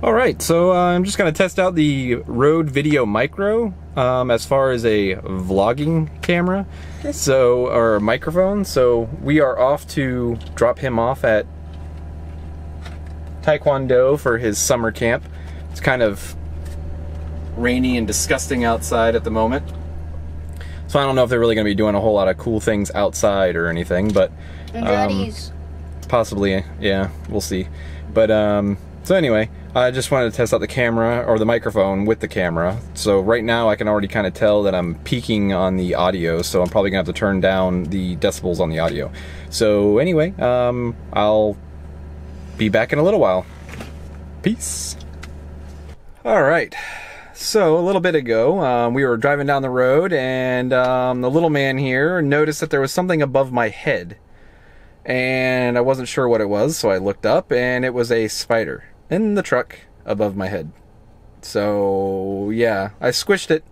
Alright, so I'm just going to test out the Rode Video Micro as far as a vlogging camera, or microphone. So we are off to drop him off at Taekwondo for his summer camp. It's kind of rainy and disgusting outside at the moment. So I don't know if they're really going to be doing a whole lot of cool things outside or anything, but possibly, yeah, we'll see. But so anyway, I just wanted to test out the camera, or the microphone with the camera. So right now I can already kind of tell that I'm peaking on the audio, so I'm probably gonna have to turn down the decibels on the audio. So anyway, I'll be back in a little while. Peace. All right, so a little bit ago, we were driving down the road, and the little man here noticed that there was something above my head. And I wasn't sure what it was, so I looked up, and it was a spider in the truck above my head. So yeah, I squished it,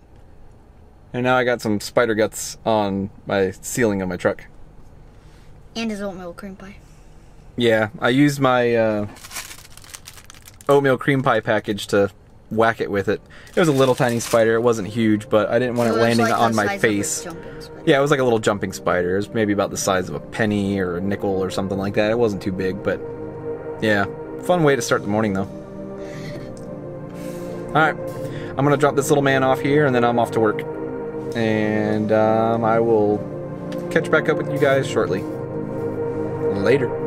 and now I got some spider guts on my ceiling of my truck. And his oatmeal cream pie. Yeah, I used my oatmeal cream pie package to whack it with it. It was a little tiny spider. It wasn't huge, but I didn't want it landing on my face. Yeah, it was like a little jumping spider. It was maybe about the size of a penny or a nickel or something like that. It wasn't too big, but yeah, fun way to start the morning though. Alright, I'm gonna drop this little man off here, and then I'm off to work. And I will catch back up with you guys shortly. Later.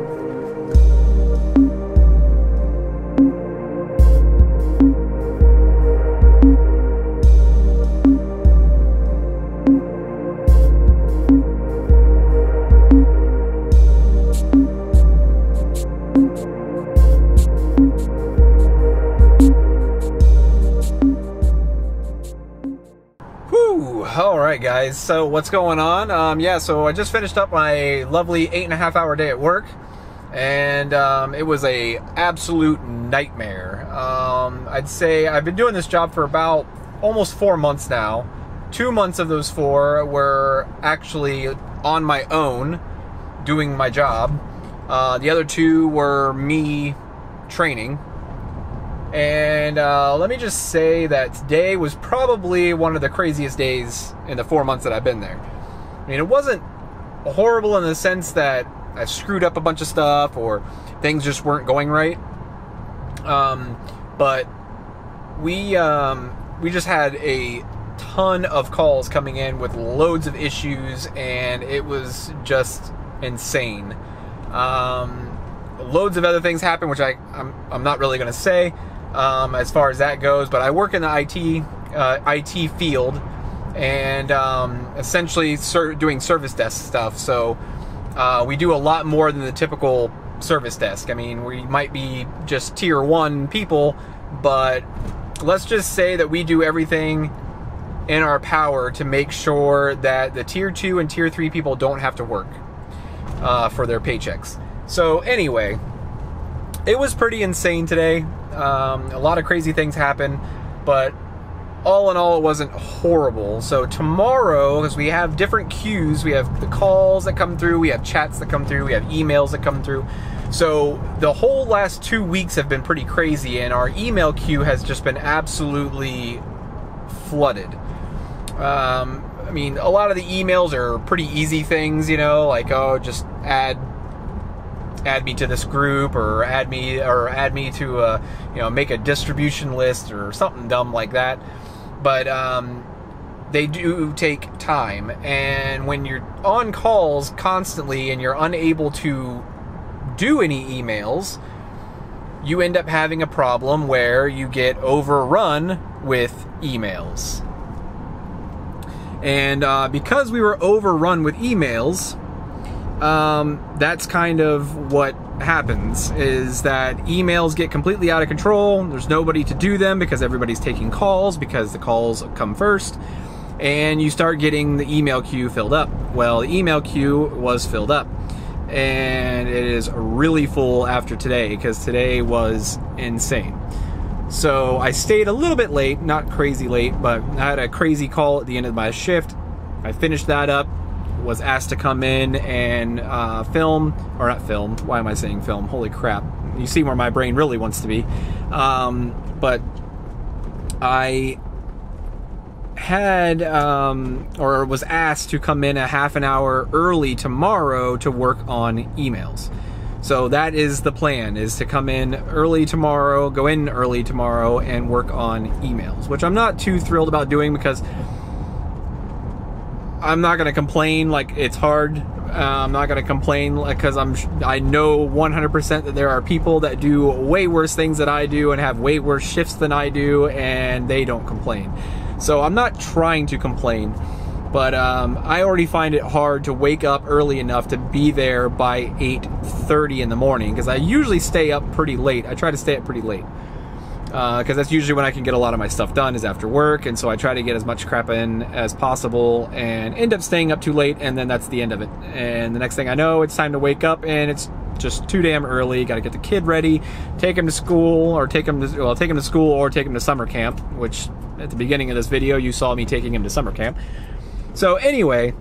Alright guys, so what's going on? Yeah, so I just finished up my lovely 8.5-hour day at work, and it was a absolute nightmare. I'd say I've been doing this job for about almost 4 months now. 2 months of those 4 were actually on my own doing my job. The other 2 were me training. And let me just say that today was probably one of the craziest days in the 4 months that I've been there. I mean, it wasn't horrible in the sense that I screwed up a bunch of stuff or things just weren't going right. But we just had a ton of calls coming in with loads of issues, and it was just insane. Loads of other things happened, which I'm not really going to say. As far as that goes, but I work in the IT field, and essentially doing service desk stuff. So we do a lot more than the typical service desk. I mean, we might be just tier 1 people, but let's just say that we do everything in our power to make sure that the tier 2 and tier 3 people don't have to work for their paychecks. So anyway, it was pretty insane today. A lot of crazy things happen, but all in all, it wasn't horrible. So tomorrow, because we have different queues, we have the calls that come through, we have chats that come through, we have emails that come through. So the whole last 2 weeks have been pretty crazy, and our email queue has just been absolutely flooded. I mean, a lot of the emails are pretty easy things, you know, like, oh, just add me to this group, or add me to you know, make a distribution list or something dumb like that. But they do take time, and when you're on calls constantly and you're unable to do any emails, you end up having a problem where you get overrun with emails. And because we were overrun with emails, that's kind of what happens, is that emails get completely out of control. There's nobody to do them because everybody's taking calls, because the calls come first, and you start getting the email queue filled up. Well, the email queue was filled up, and it is really full after today, because today was insane. So I stayed a little bit late, not crazy late, but I had a crazy call at the end of my shift. I finished that up, was asked to come in and film, or not film, why am I saying film? Holy crap. You see where my brain really wants to be. But I had, or was asked to come in a half an hour early tomorrow to work on emails. So that is the plan, is to come in early tomorrow, go in early tomorrow and work on emails, which I'm not too thrilled about doing because I'm not going to complain like it's hard. I'm not going to complain because I know 100% that there are people that do way worse things than I do and have way worse shifts than I do, and they don't complain. So I'm not trying to complain, but I already find it hard to wake up early enough to be there by 8:30 in the morning, because I usually stay up pretty late. I try to stay up pretty late because that's usually when I can get a lot of my stuff done, is after work, and so I try to get as much crap in as possible and end up staying up too late, and then that's the end of it. And the next thing I know, it's time to wake up and it's just too damn early. Got to get the kid ready, take him to school, or take him to school or take him to summer camp, which at the beginning of this video you saw me taking him to summer camp. So anyway,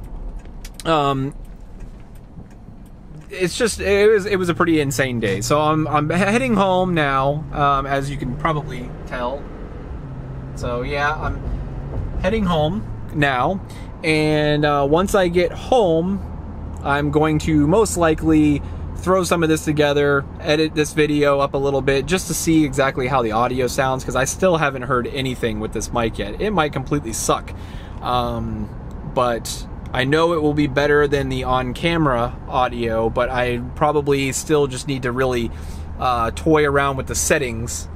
it's just, it was a pretty insane day. So I'm heading home now, as you can probably tell. So yeah, I'm heading home now, and once I get home, I'm going to most likely throw some of this together, edit this video up a little bit just to see exactly how the audio sounds, because I still haven't heard anything with this mic yet. It might completely suck, but I know it will be better than the on-camera audio, but I probably still just need to really toy around with the settings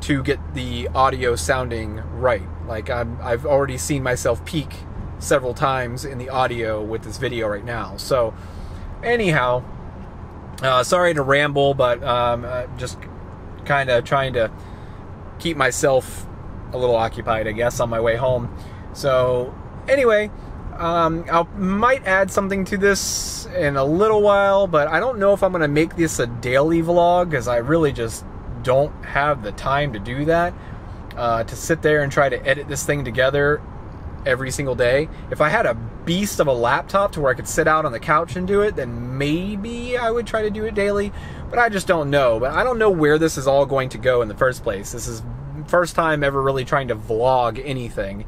to get the audio sounding right. Like I've already seen myself peak several times in the audio with this video right now. So anyhow, sorry to ramble, but just kind of trying to keep myself a little occupied, I guess, on my way home. So anyway, I might add something to this in a little while, but I don't know if I'm going to make this a daily vlog, because I really just don't have the time to do that, to sit there and try to edit this thing together every single day. If I had a beast of a laptop to where I could sit out on the couch and do it, then maybe I would try to do it daily, but I just don't know. But I don't know where this is all going to go in the first place. This is first time ever really trying to vlog anything.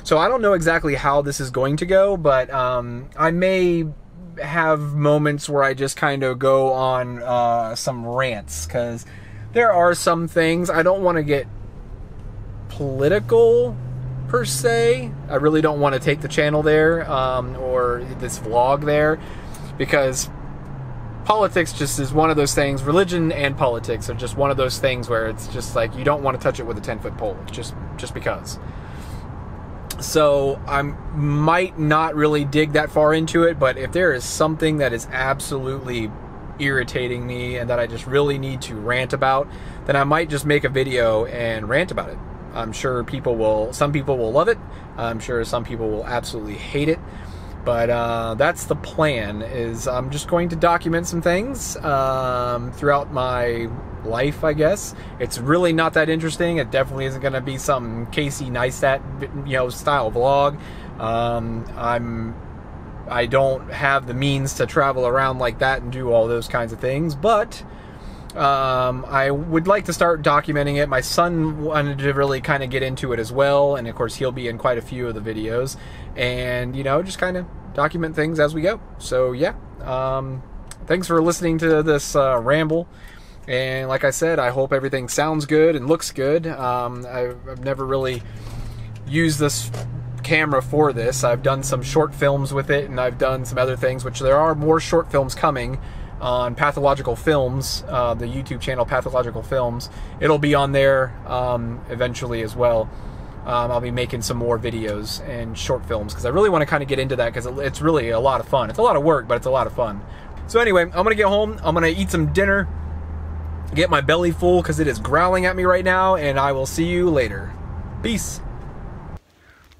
So I don't know exactly how this is going to go, but I may have moments where I just kind of go on some rants, because there are some things, I don't want to get political per se. I really don't want to take the channel there, or this vlog there, because politics just is one of those things. Religion and politics are just one of those things where it's just like you don't want to touch it with a 10-foot pole, just because. So I might not really dig that far into it, but if there is something that is absolutely irritating me and that I just really need to rant about, then I might just make a video and rant about it. I'm sure some people will love it. I'm sure some people will absolutely hate it. But that's the plan, is I'm just going to document some things throughout my life, I guess. It's really not that interesting. It definitely isn't going to be some Casey Neistat, style vlog. I don't have the means to travel around like that and do all those kinds of things, but I would like to start documenting it. My son wanted to really kind of get into it as well, and of course he'll be in quite a few of the videos, and just kind of document things as we go. So yeah, thanks for listening to this ramble, and like I said, I hope everything sounds good and looks good. I've never really used this camera for this. I've done some short films with it, and I've done some other things, which there are more short films coming on Pathological Films, the YouTube channel Pathological Films. It'll be on there eventually as well. I'll be making some more videos and short films, because I really want to kind of get into that, because it's really a lot of fun. It's a lot of work, but it's a lot of fun. So anyway, I'm going to get home. I'm going to eat some dinner, get my belly full, because it is growling at me right now, and I will see you later. Peace.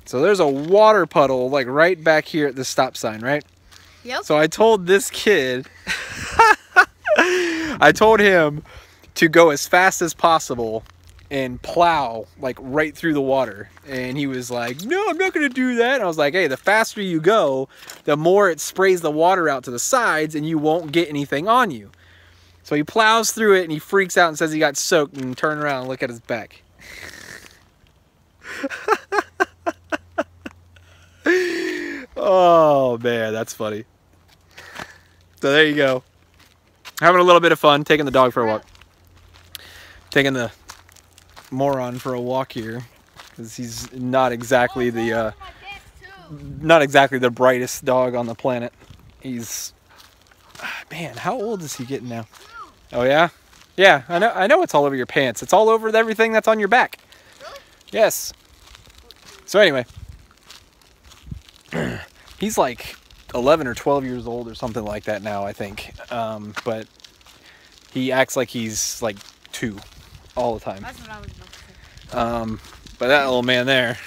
So there's a water puddle like right back here at the stop sign, right? Yep. So I told this kid, I told him to go as fast as possible and plow like right through the water. And he was like, no, I'm not gonna do that. And I was like, hey, the faster you go, the more it sprays the water out to the sides and you won't get anything on you. So he plows through it and he freaks out and says he got soaked, and turn around and look at his back. Oh man, that's funny. So there you go. Having a little bit of fun, taking the dog for a walk. Taking the moron for a walk here, because he's not exactly the brightest dog on the planet. He's, man, how old is he getting now? Oh yeah? Yeah, I know it's all over your pants. It's all over everything that's on your back. Really? Yes. So anyway, he's like 11 or 12 years old or something like that now, I think. But he acts like he's like 2 all the time. That's what I was about to say. But that little man there,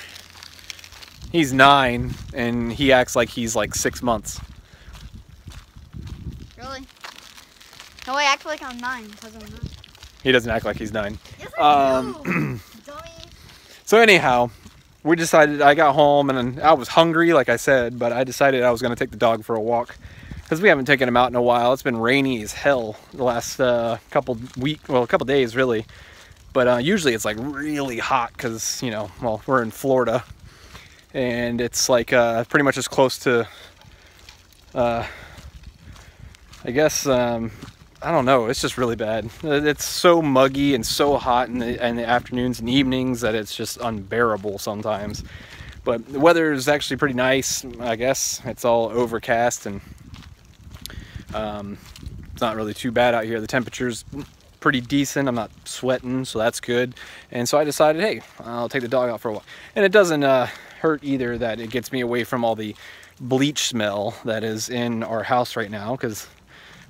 he's 9 and he acts like he's like 6 months. Really? No, I act like I'm 9 because I'm not. He doesn't act like he's 9. Yes, I do. Dummy. So anyhow, we decided, I got home and I was hungry, like I said, but I decided I was going to take the dog for a walk because we haven't taken him out in a while. It's been rainy as hell the last couple days really. But usually it's like really hot because, you know, well, we're in Florida and it's like pretty much as close to, I guess, I don't know, it's just really bad. It's so muggy and so hot in the afternoons and evenings that it's just unbearable sometimes. But the weather is actually pretty nice, I guess. It's all overcast and it's not really too bad out here. The temperature's pretty decent. I'm not sweating, so that's good. And so I decided, hey, I'll take the dog out for a walk. And it doesn't hurt either that it gets me away from all the bleach smell that is in our house right now, because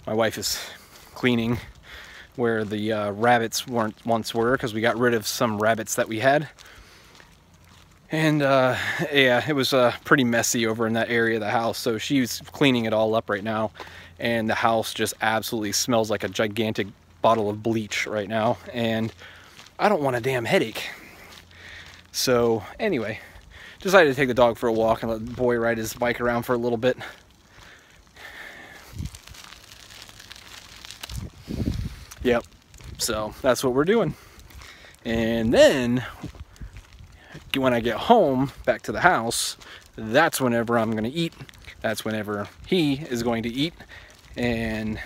my wife is cleaning where the rabbits once were, because we got rid of some rabbits that we had. And yeah, it was pretty messy over in that area of the house, so she's cleaning it all up right now, and the house just absolutely smells like a gigantic bottle of bleach right now, and I don't want a damn headache. So anyway, decided to take the dog for a walk and let the boy ride his bike around for a little bit. Yep, so that's what we're doing. And then when I get home back to the house, that's whenever I'm gonna eat. That's whenever he is going to eat, and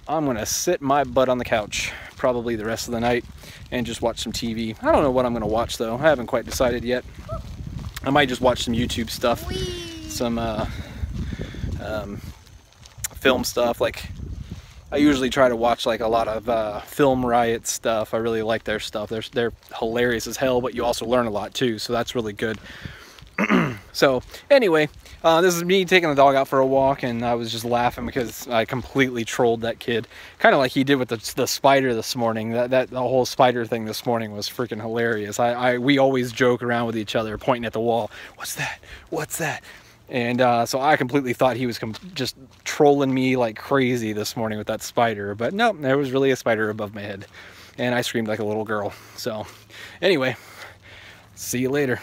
I'm gonna sit my butt on the couch probably the rest of the night and just watch some TV. I don't know what I'm gonna watch though. I haven't quite decided yet. I might just watch some YouTube stuff, some film stuff. Like, I usually try to watch like a lot of Film Riot stuff. I really like their stuff. They're hilarious as hell, but you also learn a lot too, so that's really good. So anyway, this is me taking the dog out for a walk, and I was just laughing because I completely trolled that kid, kind of like he did with the spider this morning. The whole spider thing this morning was freaking hilarious. We always joke around with each other, pointing at the wall. What's that? What's that? And so I completely thought he was just trolling me like crazy this morning with that spider, but no, there was really a spider above my head, and I screamed like a little girl. So anyway, see you later.